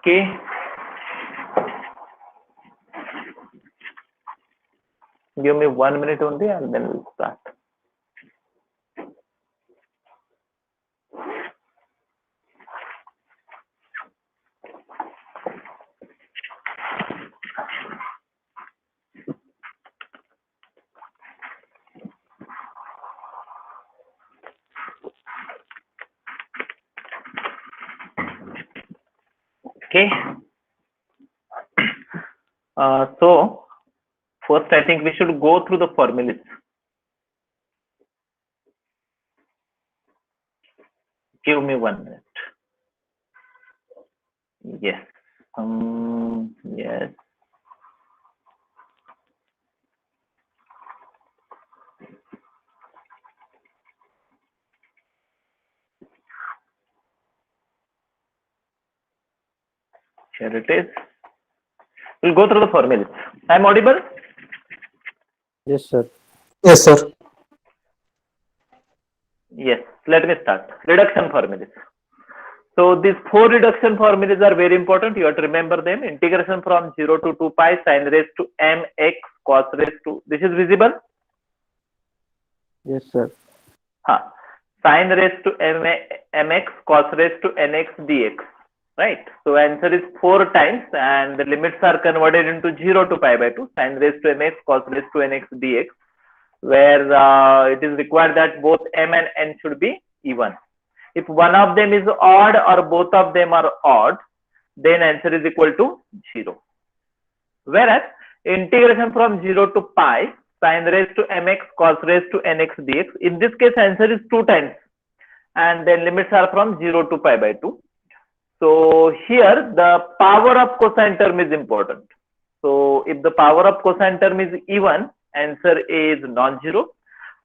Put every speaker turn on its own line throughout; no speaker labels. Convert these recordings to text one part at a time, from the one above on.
Okay. Give me 1 minute only and then we'll start. Okay. So first, I think we should go through the formulas. Give me 1 minute. Yes. Yes. Here it is. We'll go through the formulas. I'm audible?
Yes, sir.
Yes, sir.
Yes. Let me start. Reduction formulas. So these 4 reduction formulas are very important. You have to remember them. Integration from 0 to 2 pi sin raised to mx cos raised to. This is visible?
Yes, sir.
Sin raised to mx cos raised to nx dx. Right. So answer is 4 times and the limits are converted into 0 to pi by 2 sin raised to mx cos raised to nx dx, where it is required that both m and n should be even. If one of them is odd or both of them are odd, then answer is equal to 0. Whereas integration from 0 to pi sin raised to mx cos raised to nx dx, in this case answer is 2 times and then limits are from 0 to pi by 2. So here the power of cosine term is important. So if the power of cosine term is even, answer is non-zero.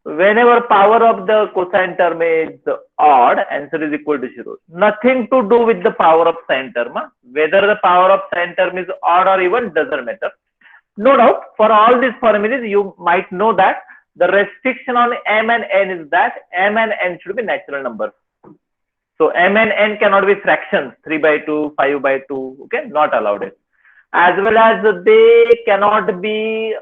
Whenever power of the cosine term is odd, answer is equal to 0. Nothing to do with the power of sine term. Whether the power of sine term is odd or even doesn't matter. No doubt, for all these formulas, you might know that the restriction on m and n is that m and n should be natural numbers. So m and n cannot be fractions, 3 by 2, 5 by 2, okay, not allowed it. As well as they cannot be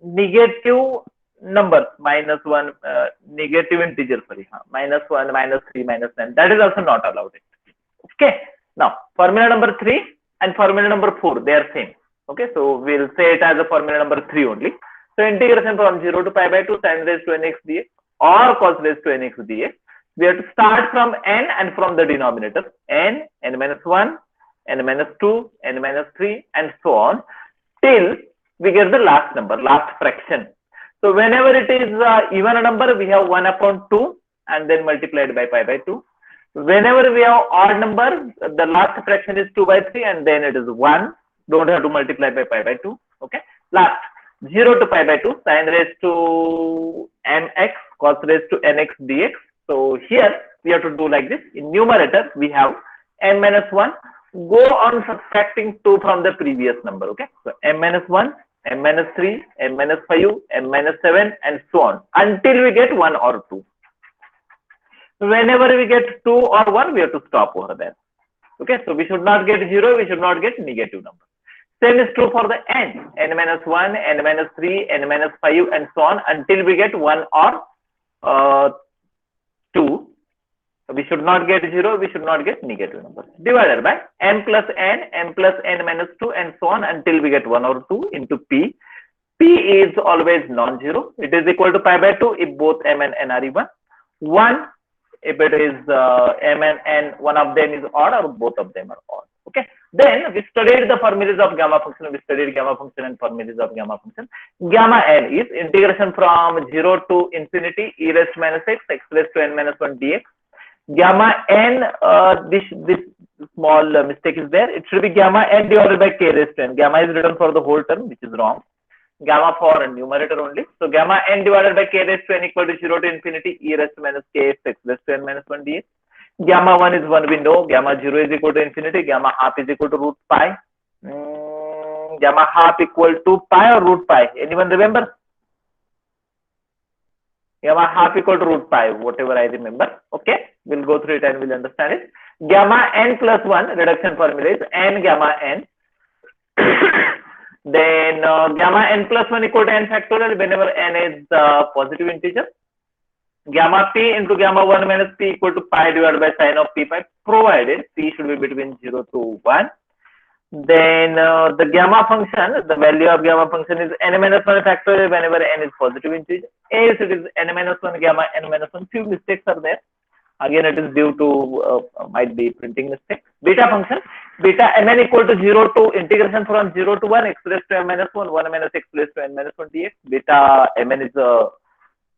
negative numbers, -1, negative integer, sorry, -1, -3, -9, that is also not allowed it. Okay, now formula number 3 and formula number 4, they are same. Okay, so we'll say it as a formula number 3 only. So integration from 0 to pi by 2 sin raised to nx dx or cos raised to nx dx. We have to start from n and from the denominator n, n minus 1, n minus 2, n minus 3 and so on till we get the last number, last fraction. So whenever it is even number, we have 1 upon 2 and then multiplied by pi by 2. Whenever we have odd number, the last fraction is 2 by 3 and then it is 1. Don't have to multiply by pi by 2. Okay. Last 0 to pi by 2 sin raised to mx cos raised to nx dx. So here we have to do like this. In numerator, we have m minus 1. Go on subtracting 2 from the previous number. Okay. So m minus 1, m minus 3, m minus 5, m minus 7 and so on until we get 1 or 2. Whenever we get 2 or 1, we have to stop over there. Okay. So we should not get 0. We should not get negative number. Same is true for the n. n minus 1, n minus 3, n minus 5 and so on until we get 1 or 2. We should not get 0, we should not get negative numbers. Divided by m plus n minus 2 and so on until we get 1 or 2 into p. P is always non-zero. It is equal to pi by 2 if both m and n are even. 1 if it is m and n, one of them is odd or both of them are odd. Okay. Then we studied the formulas of gamma function. We studied gamma function and formulas of gamma function. Gamma n is integration from 0 to infinity e raised to minus x, x raised to n minus 1 dx. Gamma n, this small mistake is there. It should be gamma n divided by k raised to n. Gamma is written for the whole term, which is wrong. Gamma for numerator only. So gamma n divided by k raised to n equal to 0 to infinity e raised to minus k x raised to n minus 1 dx. Gamma 1 is 1 we know. Gamma 0 is equal to infinity. Gamma half is equal to root pi. Gamma half equal to pi or root pi. Anyone remember? Gamma half equal to root pi, whatever I remember. Okay, we'll go through it and we'll understand it. Gamma n plus 1 reduction formula is n gamma n. Then gamma n plus 1 equal to n factorial whenever n is positive integer. Gamma p into gamma 1 minus p equal to pi divided by sine of p pi, provided p should be between 0 to 1. Then the gamma function, the value of gamma function is n minus 1 factorial whenever n is positive integer. Else it is n minus 1 gamma n minus 1. Few mistakes are there. Again, it is due to might be printing mistake. Beta function, beta mn equal to 0 to integration from 0 to 1 x raised to m minus 1, 1 minus x raised to n minus 1 dx. Beta mn is a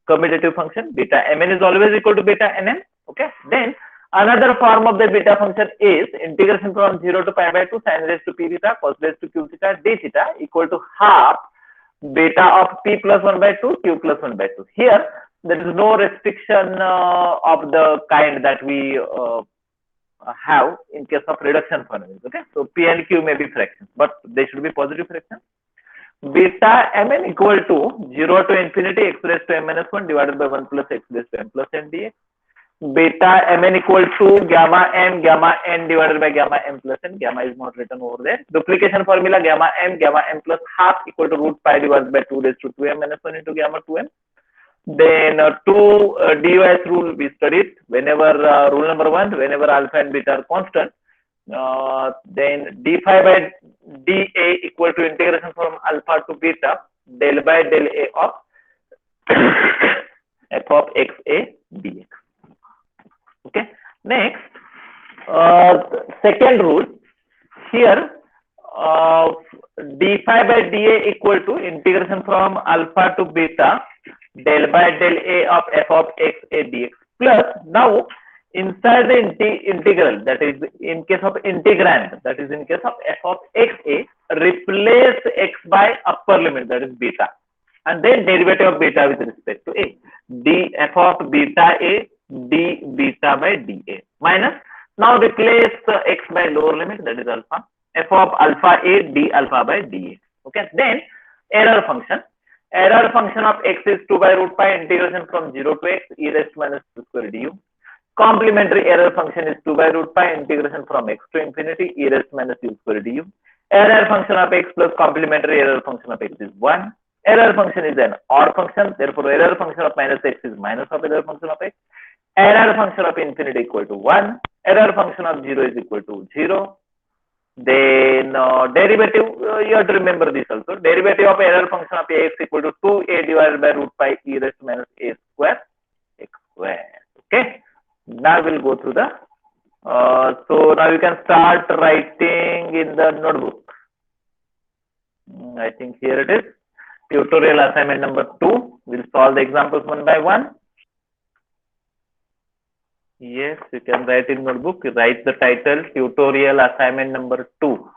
commutative function. Beta mn is always equal to beta nn. Okay. Then another form of the beta function is integration from 0 to pi by 2 sin raised to p theta cos raised to q theta d theta equal to half beta of p plus 1 by 2 q plus 1 by 2. Here there is no restriction of the kind that we have in case of reduction formulas. Okay, so p and q may be fractions, but they should be positive fractions. Beta mn equal to 0 to infinity x raised to m minus 1 divided by 1 plus x raised to m plus n dx. Beta mn equal to gamma n divided by gamma m plus n. Gamma is not written over there. Duplication formula gamma m plus half equal to root pi divided by 2 raised to 2m minus 1 into gamma 2m. Then DOS rule we studied. Whenever rule number 1, whenever alpha and beta are constant, then d phi by dA equal to integration from alpha to beta del by del A of f of xa dx. Okay. Next, second rule here, d phi by dA equal to integration from alpha to beta del by del A of f of xa dx plus, now inside the integral, that is in case of integrand, that is in case of f of xa, replace x by upper limit, that is beta, and then derivative of beta with respect to a, d f of beta a d beta by dA minus, now replace x by lower limit, that is alpha, f of alpha a d alpha by dA. Okay, then error function of x is 2 by root pi integration from 0 to x e raised to minus 2 square du. Complementary error function is 2 by root pi integration from x to infinity e raised to minus u square du. Error function of x plus complementary error function of x is 1. Error function is an odd function, therefore error function of minus x is minus of error function of x. Error function of infinity equal to 1. Error function of 0 is equal to 0. Then derivative, you have to remember this also. Derivative of error function of ax equal to 2a divided by root pi e raised to minus a square x square. Okay. Now we'll go through the. So now you can start writing in the notebook. I think here it is. Tutorial assignment number 2. We'll solve the examples one by one. Yes, you can write in notebook. Write the title tutorial assignment number 2.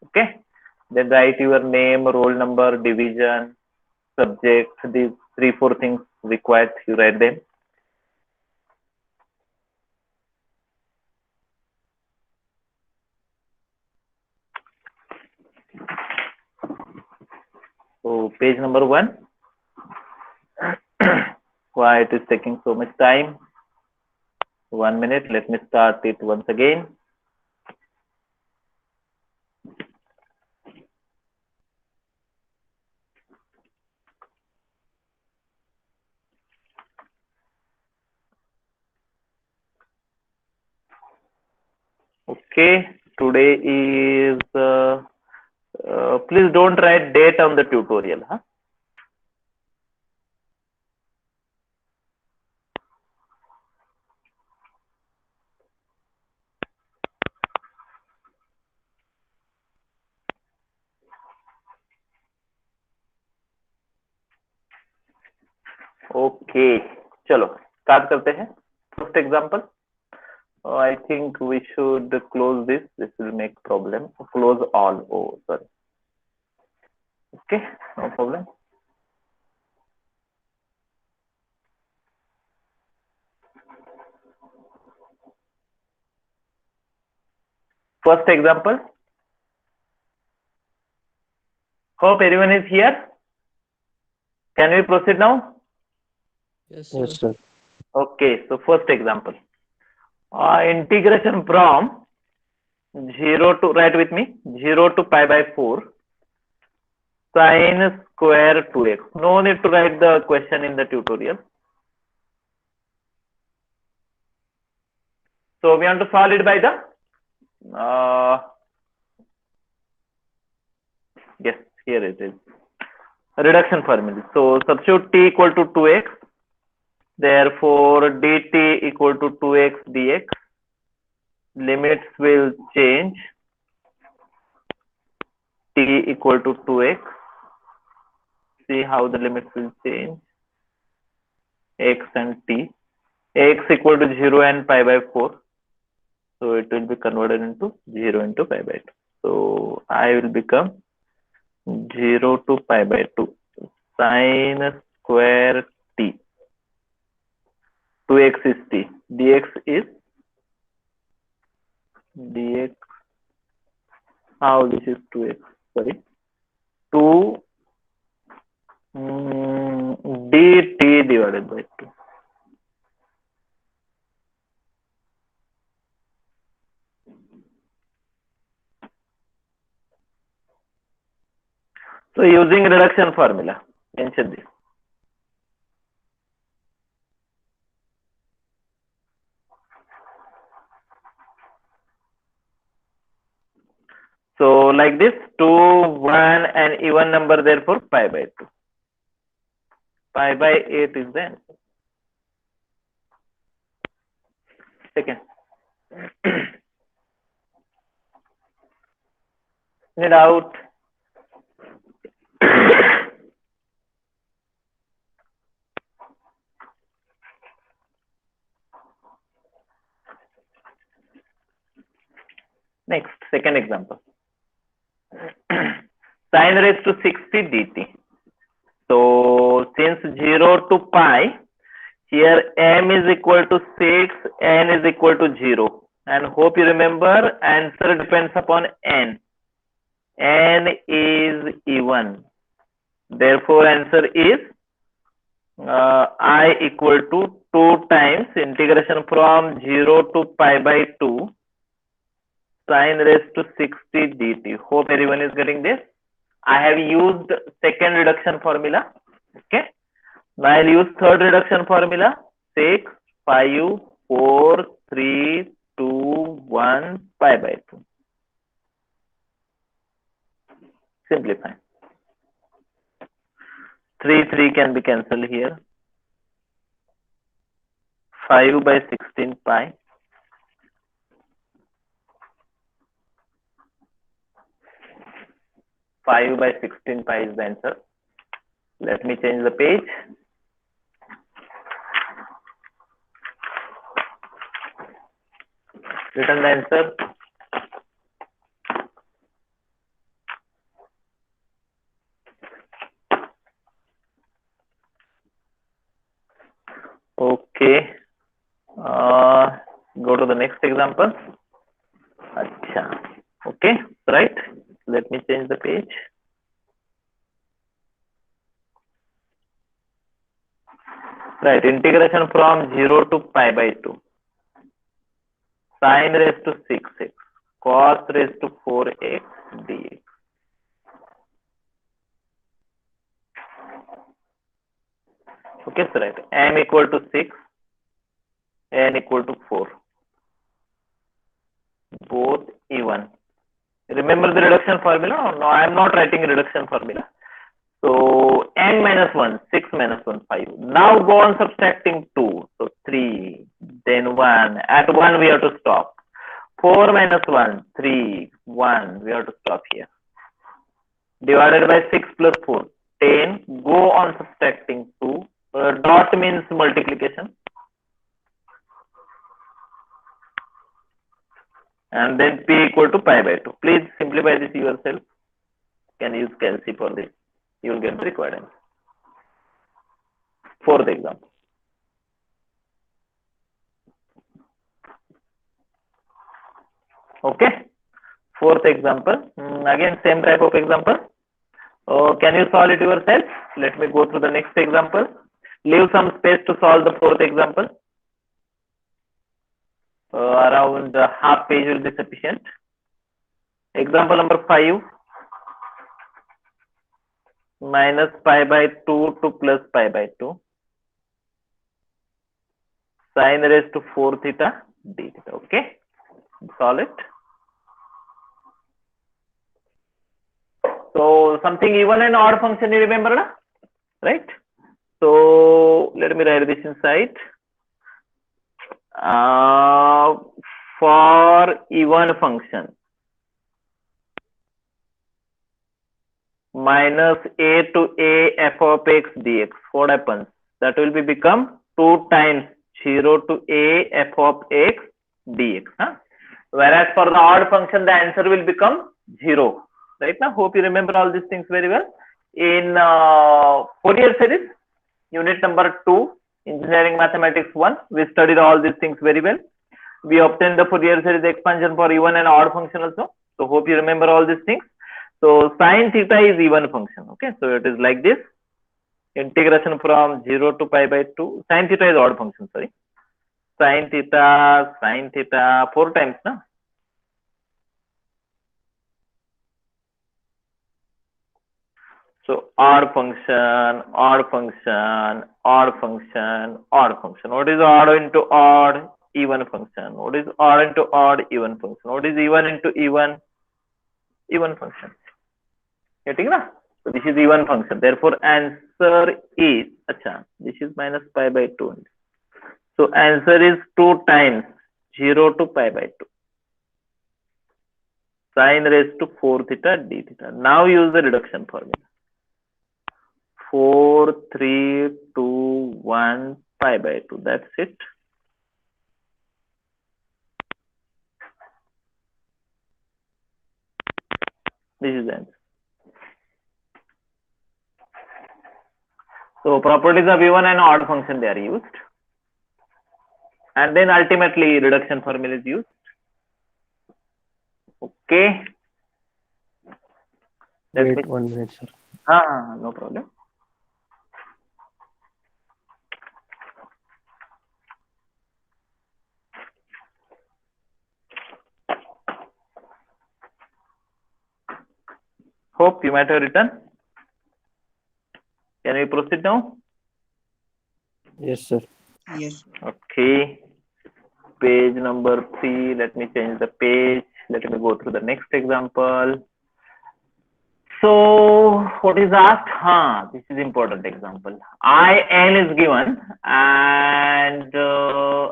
Okay. Then write your name, roll number, division, subject. These 3-4 things required. You write them. So page number 1. Why it is taking so much time? 1 minute. Let me start it once again. Okay. Today is. Please don't write date on the tutorial. Huh? Okay, चलो start करते हैं. First example. I think we should close this. This will make problem. Close all. Oh, sorry. Okay, no problem. First example. Hope everyone is here. Can we proceed now?
Yes,
Yes,
sir.
sir.
Okay, so first example. Integration from 0 to, write with me, 0 to pi by 4 sine square 2x. No need to write the question in the tutorial. So we want to solve it by the, yes, here it is. Reduction formula. So substitute t equal to 2x. Therefore, dt equal to 2x dx. Limits will change. T equal to 2x. See how the limits will change. X and t. X equal to 0 and pi by 4. So it will be converted into 0 into pi by 2. So I will become 0 to pi by 2 sine square t. 2x is t. Dx is dx. How this is 2x? Sorry. 2 dt divided by 2. So using reduction formula, mention this. So like this, 2, 1 and even number, therefore pi by 2. Pi by 8 is the answer. Second. Need out. Next, second example. Sine raised to 60 dt. So since 0 to pi, here m is equal to 6, n is equal to 0. And hope you remember, answer depends upon n. N is even. Therefore, answer is I equal to 2 times integration from 0 to pi by 2 sine raised to 60 dt. Hope everyone is getting this. I have used second reduction formula. Okay. Now I'll use third reduction formula. 6, 5, 4, 3, 2, 1, pi by 2. Simplify. 3 can be cancelled here. 5 by 16 pi. 5 by 16 pi is the answer. Let me change the page. Written the answer. Okay. Go to the next example. Acha. Okay, right. Let me change the page. Right, integration from 0 to pi by 2. Sine raised to 6x, cos raised to 4x dx. Okay, so right, m equal to 6, n equal to 4. Both even. Remember the reduction formula? No, I am not writing reduction formula. So n minus 1, 6 minus 1, 5. Now go on subtracting 2. So 3, then 1. At 1 we have to stop. 4 minus 1, 3, 1. We have to stop here. Divided by 6 plus 4, 10. Go on subtracting 2. Dot means multiplication. And then p equal to pi by 2. Please simplify this yourself. Can use calci for this. You will get the required answer. Fourth example. Okay. Fourth example. Again, same type of example. Can you solve it yourself? Let me go to the next example. Leave some space to solve the fourth example. Around half page will be sufficient. Example number 5. Minus pi by 2 to plus pi by 2. Sine raised to 4 theta d theta. Okay. Solve it. So something even and odd function you remember, na? Right? So let me write this inside. For even function minus a to a f of x dx, what happens? That will be become 2 times 0 to a f of x dx. Huh? Whereas for the odd function, the answer will become 0. Right now, hope you remember all these things very well. In Fourier series, unit number 2, engineering mathematics 1, we studied all these things very well. We obtained the Fourier series expansion for even and odd function also. So hope you remember all these things. So sine theta is even function. Okay, so it is like this. Integration from 0 to pi by 2. Sine theta is odd function, sorry. Sine theta, 4 times, na? So odd function, odd function, odd function, odd function. What is odd into odd? Even function. What is odd into odd? Even function. What is even into even? Even function. Getting na? So this is even function. Therefore, answer is, this is minus pi by 2. So answer is 2 times 0 to pi by 2. Sine raised to 4 theta d theta. Now use the reduction formula. 4, 3, 2, 1, pi by 2. That's it. This is the answer. So properties of even and odd function, they are used. And then ultimately reduction formula is used. Okay.
Wait 1 minute, sir.
No problem. Hope you might have written. Can we proceed now?
Yes, sir.
Yes.
Okay. Page number 3. Let me change the page. Let me go through the next example. So what is asked? This is important example. In is given, and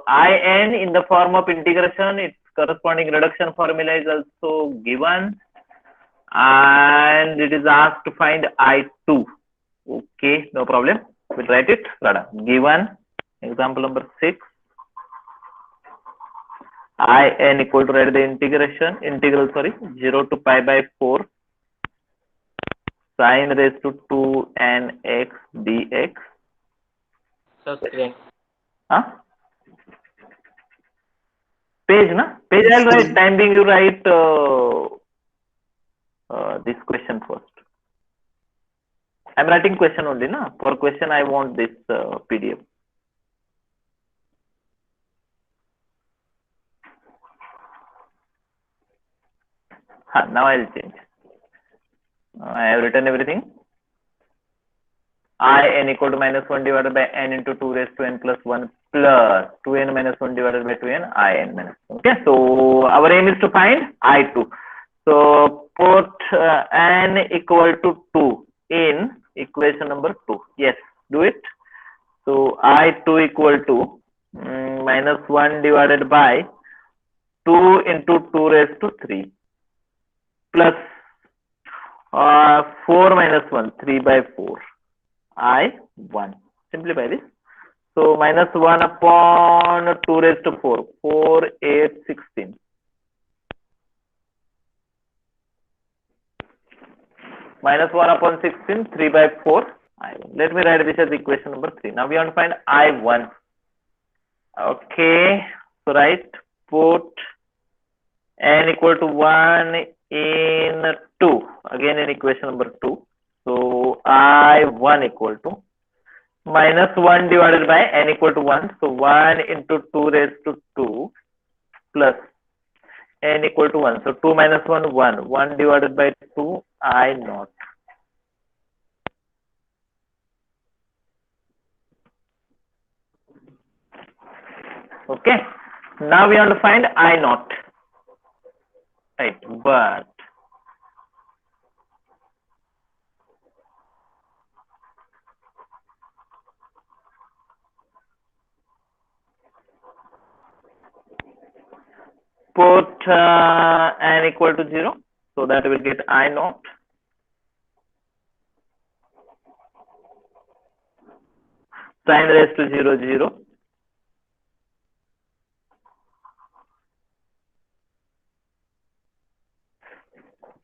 In in the form of integration, its corresponding reduction formula is also given, and it is asked to find I2. Okay, no problem. We'll write it. Given example number 6. In equal to write the integral 0 to pi by 4 sine raised to 2nx dx.
Screen.
Page, na? Page I'll write. Time being you write this question first. I'm writing question only, na? For question I want this PDF. Now I'll change. I have written everything. In equal to minus 1 divided by n into 2 raised to n plus 1 plus 2n minus 1 divided by 2n in minus 1. Okay, so our aim is to find I2. So put n equal to 2 in equation number 2. Yes, do it. So I2 equal to minus 1 divided by 2 into 2 raised to 3 plus 4 minus 1, 3 by 4. I1. Simplify this. So minus 1 upon 2 raised to 4. 4, 8, 16. Minus 1 upon 16, 3 by 4. I1. Let me write this as equation number 3. Now we want to find I1. Okay. So write put n equal to 1 in 2. Again in equation number 2. So I1 equal to minus 1 divided by n equal to 1. So 1 into 2 raised to 2 plus n equal to 1. So 2 minus 1, 1. 1 divided by 2, I naught. Okay. Now we want to find I naught. Right. But put n equal to 0. So that will get I naught. Sin raised to 0, 0.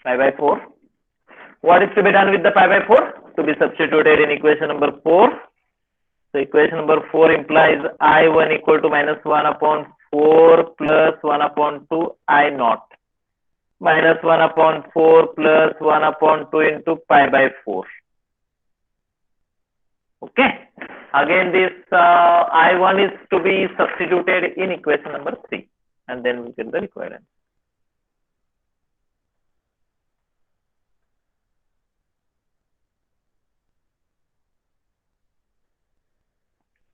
Pi by 4. What is to be done with the pi by 4? To be substituted in equation number 4. So equation number 4 implies I1 equal to minus 1 upon 4 plus 1 upon 2 I naught. Minus 1 upon 4 plus 1 upon 2 into pi by 4. Okay. Again, this I1 is to be substituted in equation number 3. And then we get the required answer.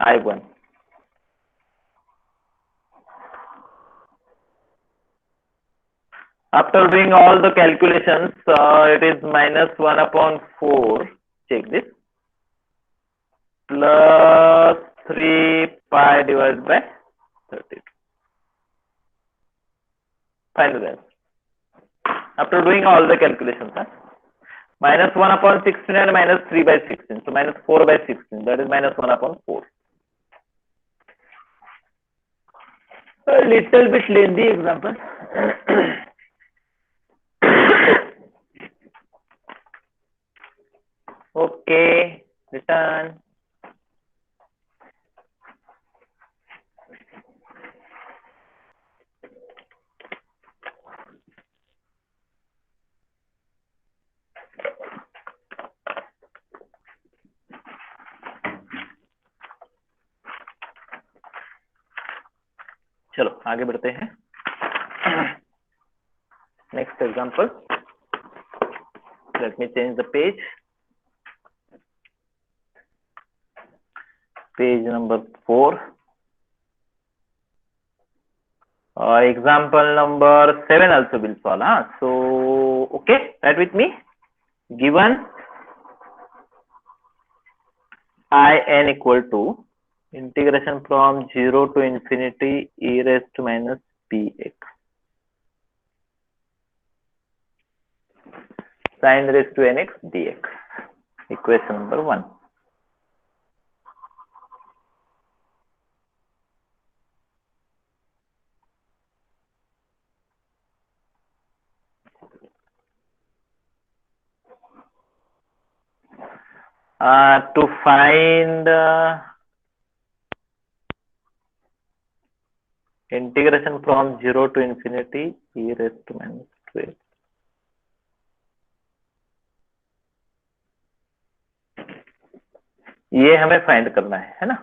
I1. After doing all the calculations, it is minus 1 upon 4. Check this. Plus 3 pi divided by 32. Final answer. After doing all the calculations, minus 1 upon 16 and minus 3 by 16. So minus 4 by 16. That is minus 1 upon 4. A little bit lengthy example. Okay, return. चलो आगे बढ़ते हैं. Next example. Let me change the page. Page number 4. Example number 7 also will solve. So, okay, write with me. Given I n equal to integration from 0 to infinity e raised to minus px. Sin raised to nx dx. Equation number 1. To find integration from 0 to infinity e raised to minus 12. ये हमें find करना है ना.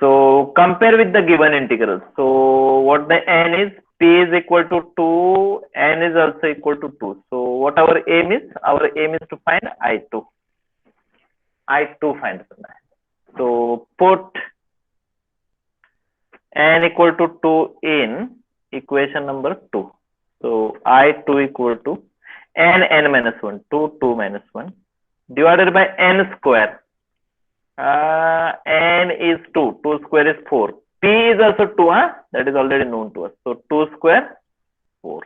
So compare with the given integral. So what the n is, p is equal to 2, n is also equal to 2. So what our aim is? Our aim is to find I2. I2 find करना है. So put n equal to 2 in equation number 2. So I2 equal to n minus 1, 2 minus 1 divided by n square. N is 2, 2 square is 4. P is also 2, that is already known to us. So 2 square, 4.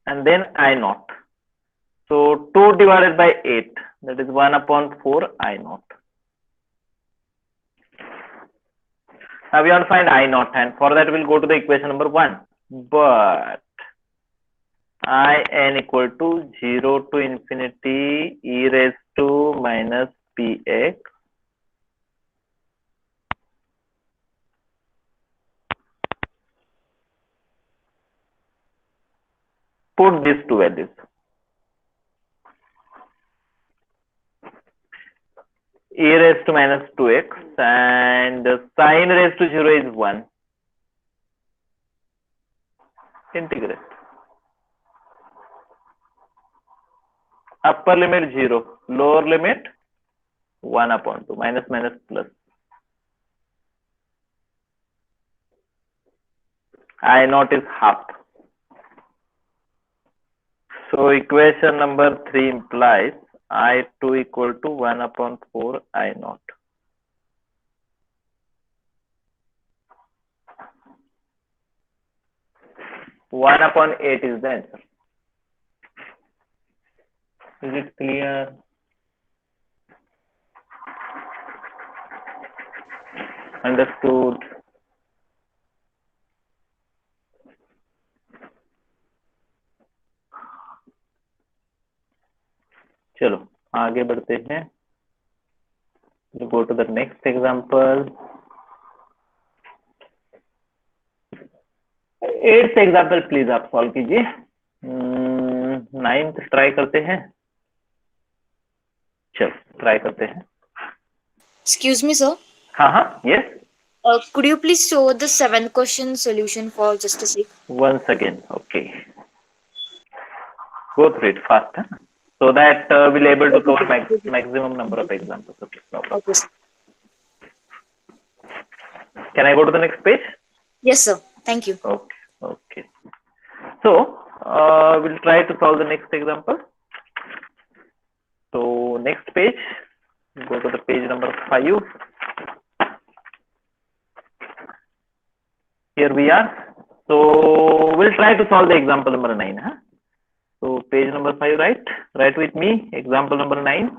And then I naught. So 2 divided by 8, that is 1 upon 4 I naught. Now we want to find I naught, and for that we'll go to the equation number 1. But I n equal to 0 to infinity e raised to minus px put these two values. e raised to minus 2x and sine raised to 0 is 1. Integrate. Upper limit 0, lower limit 1 upon 2, minus minus plus. I naught is half. So equation number 3 implies I2 equal to 1 upon 4 I naught. One upon 8 is the answer. Is it clear? Understood? चलो आगे बढ़ते हैं. We'll go to the next example. 8th example please आप solve कीजिए. 9th try करते हैं. चलो try करते हैं.
Excuse me, sir.
हाँ yes.
Could you please show the 7th question solution for just a sec?
Once again, okay. Go through it fast, huh? So that we'll able to cover maximum number of examples. Okay, no problem.
Okay, sir.
Can I go to the next page?
Yes, sir. Thank you.
Okay. So we'll try to solve the next example. So next page, go to the page number 5. Here we are. So we'll try to solve the example number 9. Huh? So page number 5, write with me. Example number 9.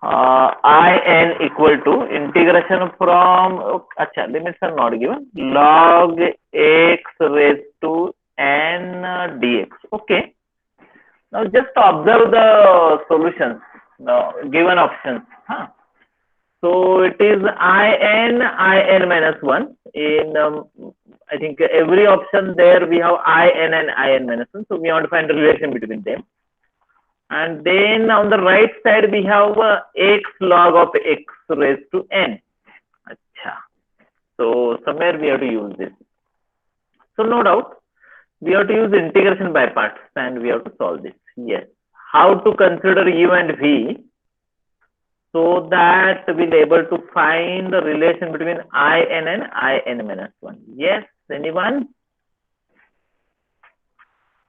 In equal to integration from, limits are not given, log x raised to n dx. Okay. Now just observe the solutions, the given options. Huh? So it is in minus 1. In I think every option there we have in and in minus 1. So we want to find the relation between them. And then on the right side we have x log of x raised to n. Achha. So somewhere we have to use this. So no doubt we have to use integration by parts and we have to solve this. Yes. How to consider u and v so that we'll able to find the relation between in and in minus 1. Yes, anyone?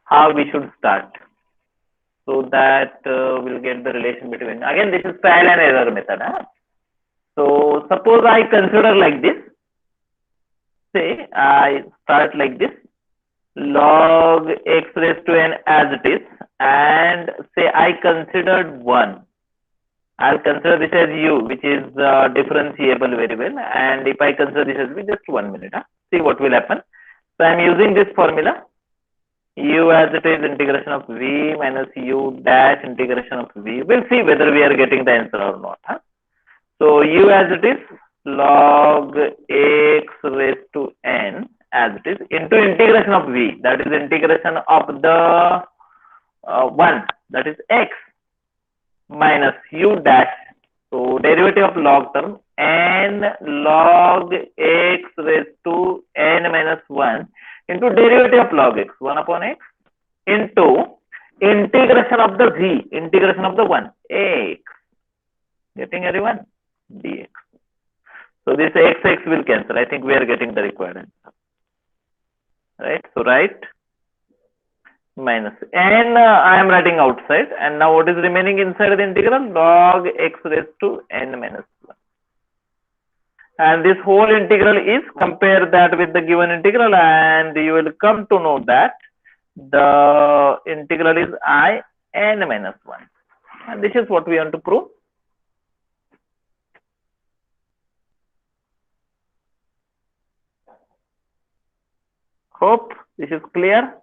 How we should start so that we'll get the relation between. Again, this is trial and error method. Huh? So suppose I consider like this. Say I start like this. Log x raised to n as it is, and say I considered 1. I'll consider this as u, which is differentiable variable, and if I consider this as v, just 1 minute. Huh? See what will happen. So I'm using this formula. U as it is integration of v minus u dash integration of v. We'll see whether we are getting the answer or not. Huh? So u as it is log x raised to n as it is into integration of v, that is integration of the 1, that is x, minus u dash, so derivative of log term, n log x raised to n minus 1 into derivative of log x, 1 upon x, into integration of the v, integration of the 1, x. Getting everyone? Dx. So this x will cancel. I think we are getting the required answer. Right? So write minus n I am writing outside, and now what is remaining inside the integral? Log x raised to n minus 1. And this whole integral is, compare that with the given integral, and you will come to know that the integral is in minus 1. And this is what we want to prove. Hope this is clear.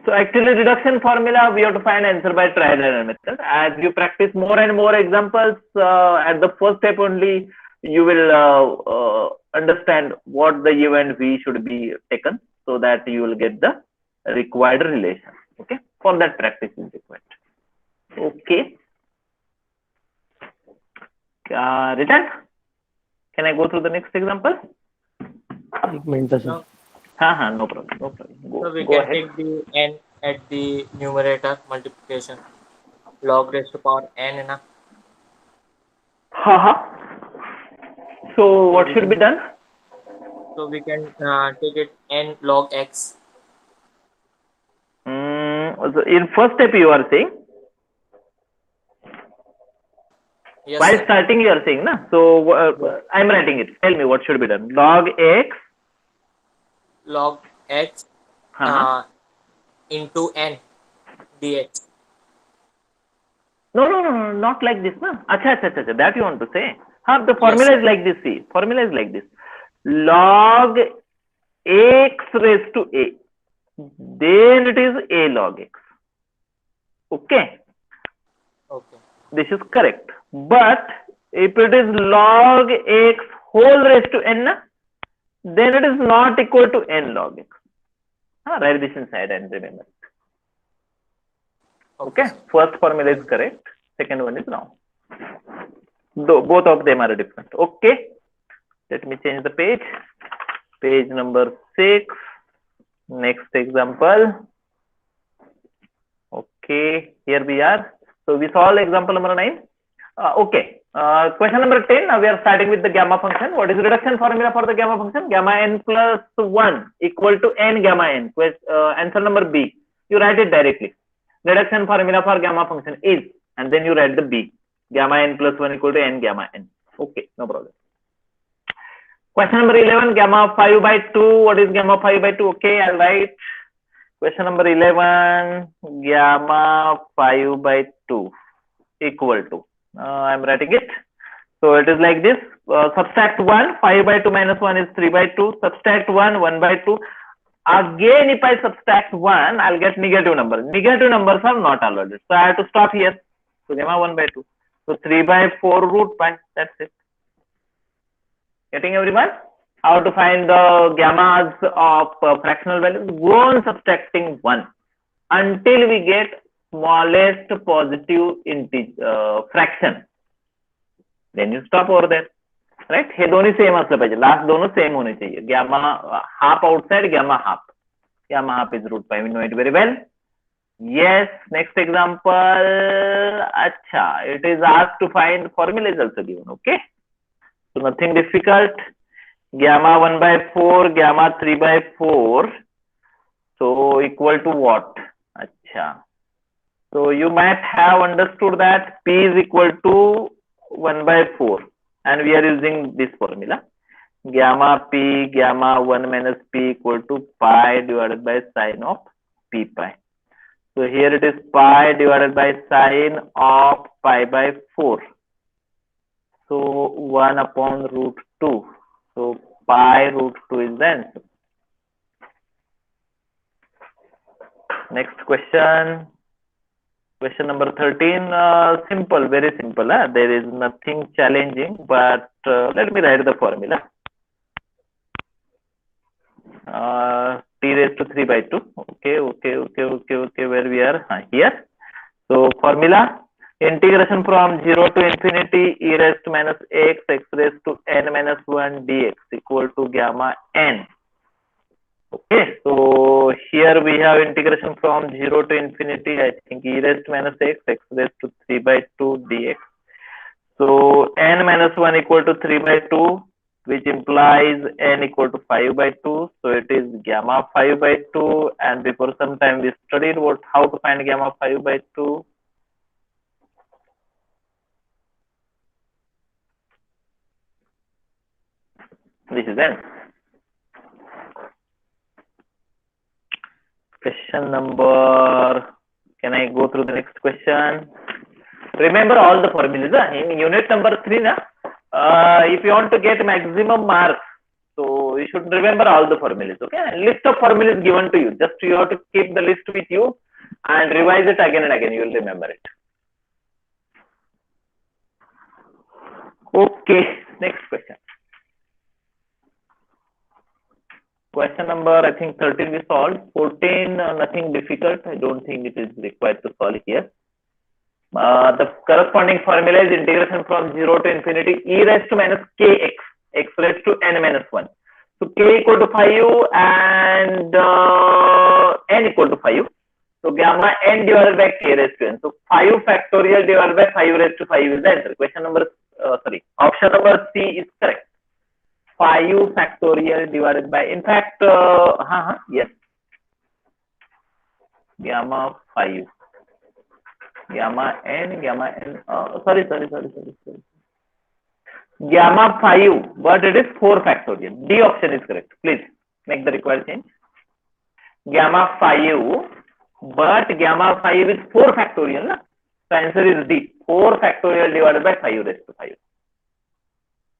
So actually reduction formula, we have to find answer by trial and error method. As you practice more and more examples, at the first step only, you will understand what the u and v should be taken so that you will get the required relation. Okay, for that practice is required. Okay. Written? Can I go through the next example?
एक minute sir.
No.
No problem. No problem.
So we
Go
can
ahead.
take the n at the numerator multiplication. Log raised to power n na.
Ha. So what
we
should be
can
done?
take it n log x.
So in first step you are saying,
Yes,
while
sir.
starting you are saying, na? So I am writing it. Tell me what should be done. Log x.
Log x into n dx.
No, not like this, na? Acha. That you want to say? The
Yes,
formula
sir.
is like this. See, formula is like this. Log x raised to a. Then it is a log x. Okay.
Okay.
This is correct. But if it is log x whole raised to n, then it is not equal to n log x. Write this inside and remember. Okay.
Sir.
First formula is correct. Second one is wrong. Though both of them are different. Okay. Let me change the page. Page number 6. Next example. Okay. Here we are. So we solved example number 9. Okay. Question number 10. Now we are starting with the gamma function. What is the reduction formula for the gamma function? Gamma n plus 1 equal to n gamma n. Answer number B. You write it directly. Reduction formula for gamma function is, and then you write the B. Gamma n plus 1 equal to n gamma n. Okay, no problem. Question number 11. Gamma 5 by 2. What is gamma 5 by 2? Okay, I'll write. Question number 11. Gamma 5 by 2 equal to. I'm writing it. So it is like this. Subtract 1. 5 by 2 minus 1 is 3 by 2. Subtract 1. 1 by 2. Again, if I subtract 1, I'll get negative number. Negative numbers are not allowed. So I have to stop here. So gamma 1 by 2. So 3 by 4 root pi. That's it. Getting everyone? How to find the gammas of fractional values? Go on subtracting 1 until we get smallest positive fraction. Then you stop over there. Right? हे दोनों same असलं पाहिजे. Last दोनों same होने चाहिए. Gamma half outside, gamma half. Gamma half is root pi. We know it very well. Yes. Next example. Acha. It is asked to find formula is also given. Okay. So nothing difficult. Gamma 1 by 4, gamma 3 by 4. So equal to what? Acha. So you might have understood that P is equal to 1 by 4. And we are using this formula. Gamma P, gamma 1 minus P equal to pi divided by sine of P pi. So here it is pi divided by sine of pi by 4. So 1 upon root 2. So pi root 2 is the answer. Next question. Question number 13. Simple, very simple. There is nothing challenging, but let me write the formula. T raised to 3 by 2. Okay. Where we are? Here. So formula. Integration from 0 to infinity e raised to minus x raised to n minus 1 dx equal to gamma n. Okay, so here we have integration from 0 to infinity, I think e raised to minus x raised to 3 by 2 dx. So n minus 1 equal to 3 by 2, which implies n equal to 5 by 2. So it is gamma 5 by 2, and before some time we studied how to find gamma 5 by 2. This is n. Question number, can I go through the next question? Remember all the formulas. In unit number 3, if you want to get maximum marks, so you should remember all the formulas. Okay, list of formulas given to you. Just you have to keep the list with you and revise it again and again. You will remember it. Okay, next question. Question number, I think 13 we solved. 14, nothing difficult. I don't think it is required to solve here. The corresponding formula is integration from 0 to infinity e raised to minus kx, x raised to n minus 1. So k equal to 5 and n equal to 5. So gamma n divided by k raised to n. So 5 factorial divided by 5 raised to 5 is the answer. Option number C is correct. 5 factorial divided by, in fact, yes, gamma 5. Gamma n, sorry. Gamma 5, but it is 4 factorial. D option is correct. Please make the required change. Gamma 5, but gamma 5 is 4 factorial. Na? So answer is D. 4 factorial divided by 5 raised to 5.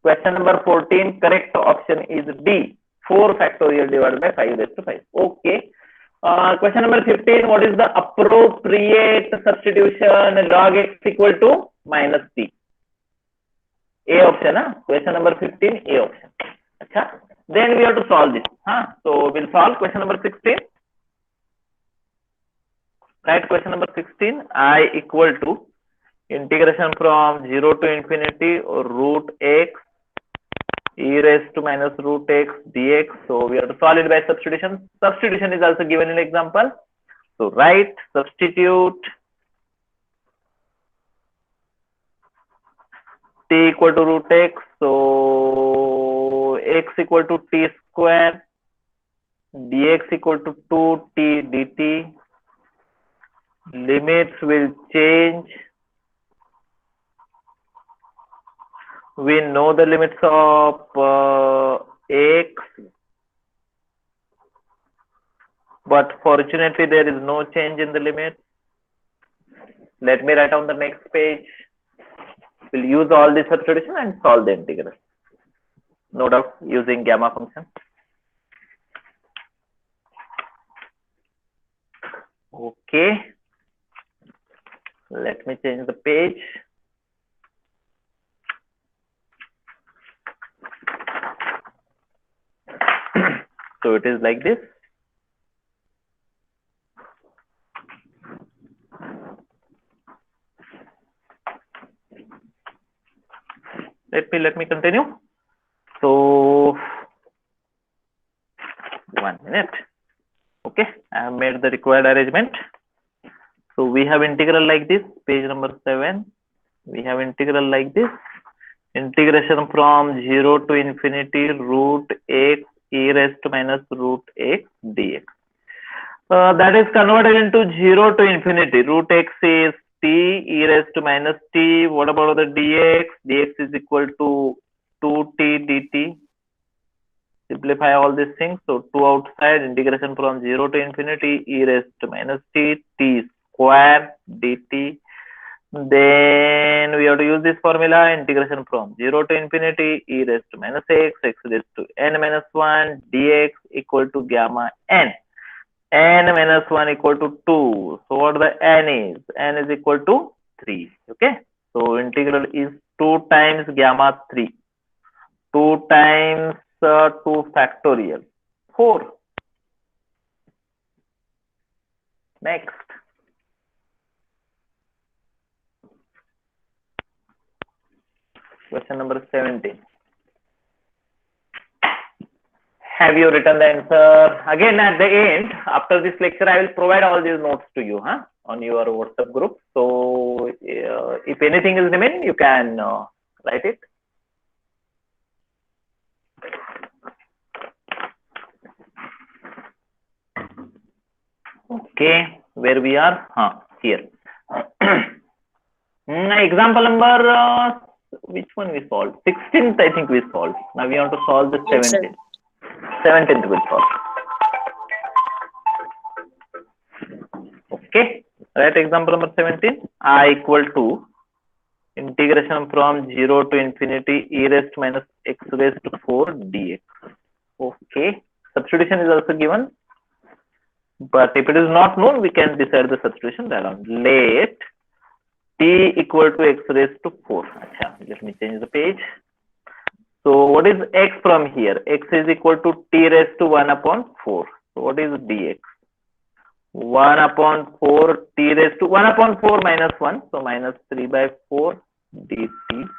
Question number 14, correct option is D. 4 factorial divided by 5 raised to 5. Okay. Question number 15, what is the appropriate substitution log x equal to minus t? A option, question number 15, A option. Achha. Then we have to solve this. So we'll solve question number 16. Right, question number 16, I equal to integration from 0 to infinity root x e raised to minus root x dx. So we have to solve it by substitution. Substitution is also given in example. So write, substitute t equal to root x. So x equal to t square, dx equal to 2t dt. Limits will change. We know the limits of x, but fortunately there is no change in the limit. Let me write on the next page. We'll use all the substitution and solve the integral. No doubt using gamma function. Okay. Let me change the page. So it is like this. Let me continue. So 1 minute. Okay, I have made the required arrangement. So we have integral like this, page number 7. We have integral like this. Integration from 0 to infinity root x e raised to minus root x dx. That is converted into 0 to infinity. Root x is t e raised to minus t. What about the dx? Dx is equal to 2t dt. Simplify all these things. So 2 outside, integration from 0 to infinity e raised to minus t, t square dt. Then we have to use this formula, integration from 0 to infinity e raised to minus x, x raised to n minus 1 dx equal to gamma n. N minus 1 equal to 2. So what the n is? N is equal to 3. Okay. So integral is 2 times gamma 3. 2 times 2 factorial 4. Next. Question number 17. Have you written the answer? Again, at the end, after this lecture, I will provide all these notes to you on your WhatsApp group. So if anything is remaining, you can write it. Okay, where we are? Here. Example number, which one we solved? 16th, I think we solved. Now we have to solve the 17th. 17th will solve. Okay, right, example number 17. I equal to integration from 0 to infinity e raised to minus x raised to 4 dx. Okay, substitution is also given. But if it is not known, we can decide the substitution around. Let t equal to x raised to 4. Achha, let me change the page. So what is x from here? X is equal to t raised to 1 upon 4. So what is dx? 1/4 t raised to 1/4 minus 1, so minus 3/4 dt.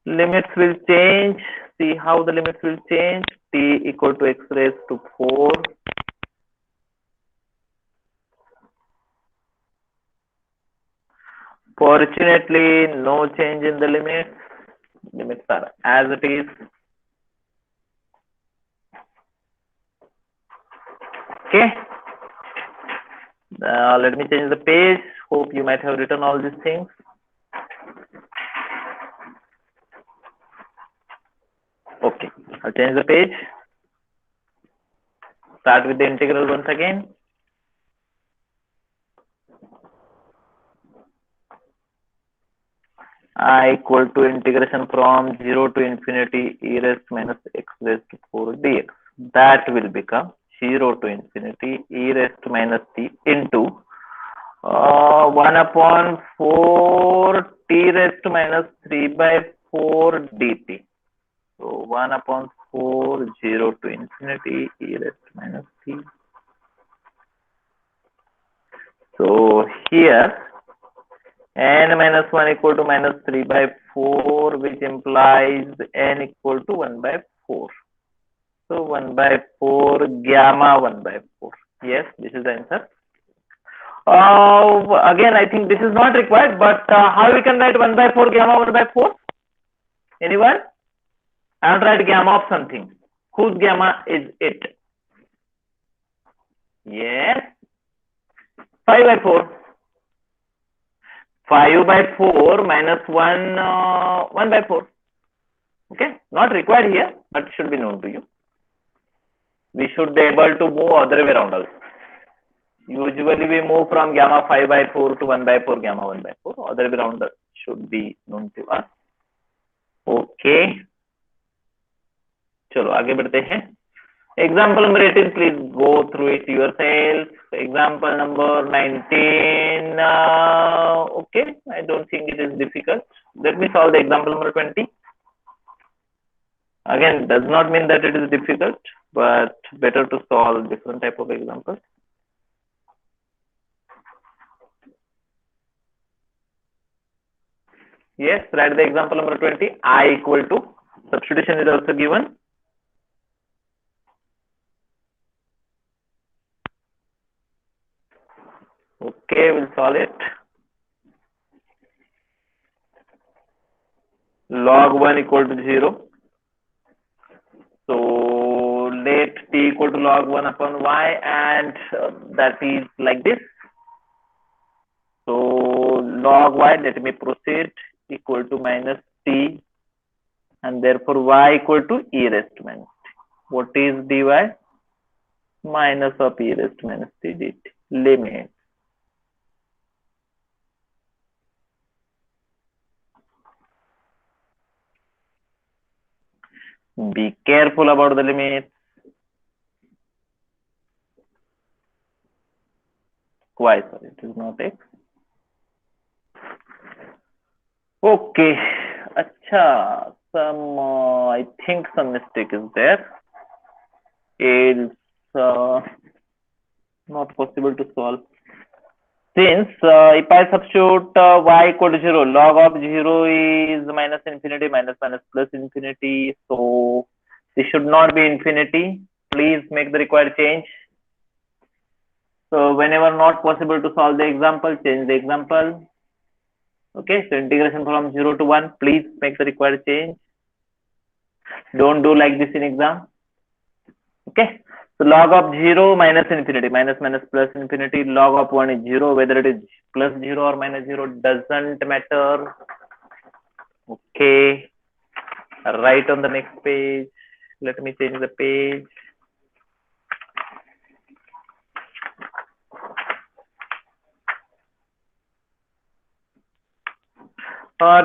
Limits will change. See how the limits will change. T equal to x raised to 4. Fortunately, no change in the limits. Limits are as it is. Okay. Let me change the page. Hope you might have written all these things. Okay, I'll change the page. Start with the integral once again. I equal to integration from 0 to infinity e raised minus x raised to 4 dx. That will become 0 to infinity e raised to minus t into 1/4 t raised to minus 3/4 dt. So 1/4 0 to infinity e raised to minus t. So here n minus 1 equal to minus 3/4, which implies n equal to 1/4. So 1/4 gamma 1/4. Yes, this is the answer. Again, I think this is not required, but how we can write 1/4 gamma 1/4? Anyone? I'll write gamma of something. Whose gamma is it? Yes. 5/4. 5/4 minus 1/4. Okay, not required here, but should be known to you. We should be able to move other way around also. Usually we move from gamma 5/4 to 1/4 gamma 1/4. Other way around should be known to us. Okay. चलो आगे बढ़ते हैं. Example number 18, please go through it yourself. Example number 19. Okay, I don't think it is difficult. Let me solve the example number 20. Again, does not mean that it is difficult, but better to solve different type of examples. Yes, write the example number 20. I equal to, substitution is also given. Okay, we'll solve it. Log 1 equal to 0. So let t equal to log 1 upon y, and that is like this. So log y, let me proceed, equal to minus t, and therefore y equal to e raised to minus t. What is dy? Minus of e raised to minus t dt. Limit. Be careful about the limits. Y, sorry, it is not x. Okay. Acha, I think some mistake is there. It's not possible to solve. Since if I substitute y equal to 0, log of 0 is minus infinity, minus plus infinity. So this should not be infinity. Please make the required change. So whenever not possible to solve the example, change the example. Okay, so integration from 0 to 1, please make the required change. Don't do like this in exam. Okay, so log of 0 minus infinity, minus plus infinity, log of 1 is 0, whether it is plus 0 or minus 0 doesn't matter. Okay, right on the next page. Let me change the page.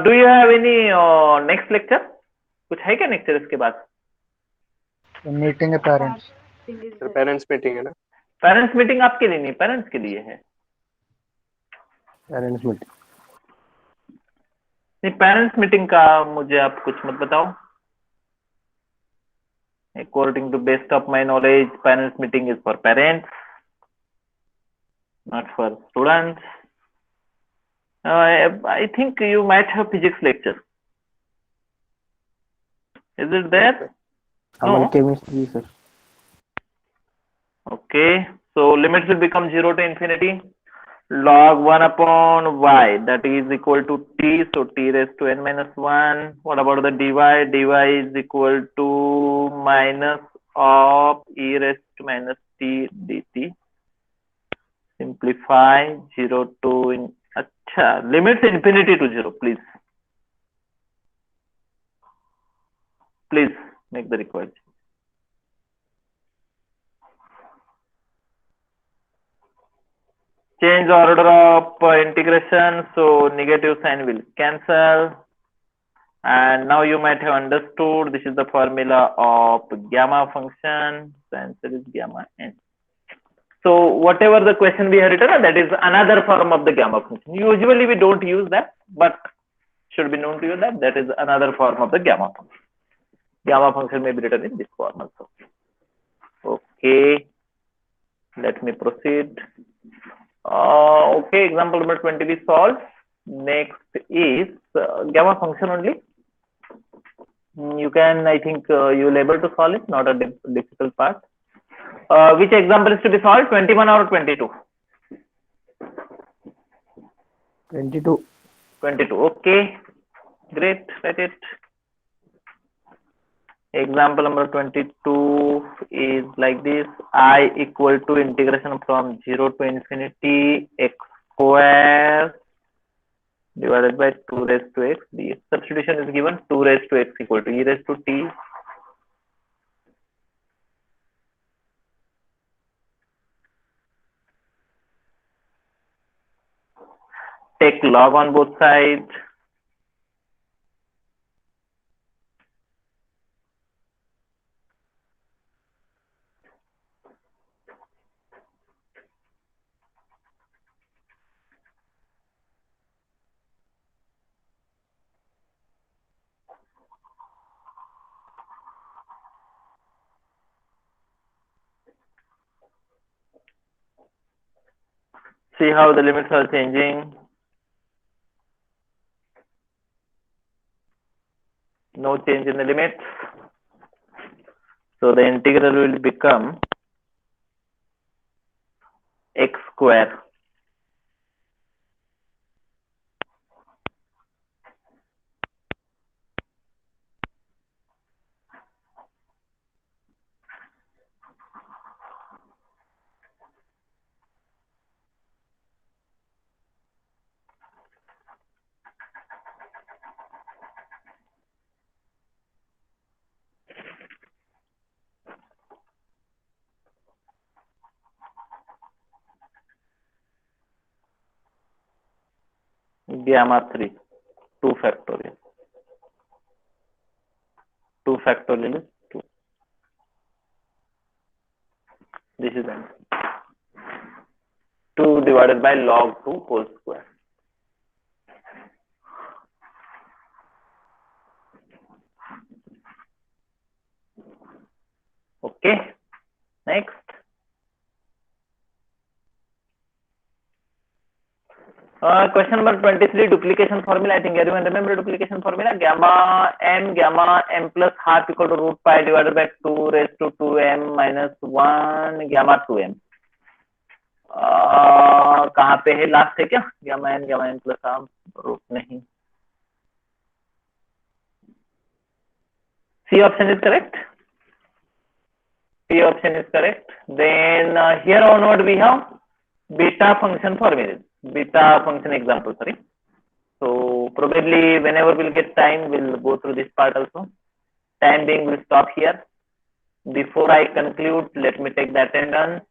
Do you have any next lecture? कुछ है क्या next इसके बाद?
Meeting है parents.
Parents meeting है ना.
Parents meeting आपके लिए नहीं, पेरेंट्स के लिए है.
पेरेंट्स मीटिंग
नहीं, पेरेंट्स मीटिंग का मुझे आप कुछ मत बताओ. According to best of my knowledge, parents meeting is for parents. not for students. I think you might have physics lecture. Is it there? No.
chemistry, sir.
Okay. So limits will become 0 to infinity. Log 1 upon y, that is equal to t. So t raised to n minus 1. What about the dy? Dy is equal to minus of e raised to minus t dt. Simplify 0 to limits infinity to 0, please. Please make the required. Change the order of integration, so negative sign will cancel. And now you might have understood this is the formula of gamma function. The answer is gamma n. So whatever the question we have written, that is another form of the gamma function. Usually we don't use that, but should be known to you that that is another form of the gamma function. Gamma function may be written in this form also. Okay, let me proceed. Okay, example number 20 we solved. Next is gamma function only. You can, I think you will able to solve it, not a difficult part. Which example is to be solved, 21 or 22?
22.
22, okay, great, write it. Example number 22 is like this. I equal to integration from 0 to infinity x square divided by 2 raised to x dx. Substitution is given, 2 raised to x equal to e raised to t. Take log on both sides. See how the limits are changing. No change in the limits. So the integral will become x square. Gamma 3, 2 factorial. 2 factorial is 2. This is answer. 2 divided by log 2 whole square. Okay, next. Question number 23, duplication formula. I think everyone remember duplication formula. Gamma m plus half equal to root pi divided by 2 raised to 2m minus 1 gamma 2m. कहाँ पे है, last है क्या? gamma m plus half root नहीं. C option is correct. C option is correct. Then here onward we have beta function formula. Beta function example, sorry. So probably whenever we'll get time, we'll go through this part also. Time being, we'll stop here. Before I conclude, let me take the attendance.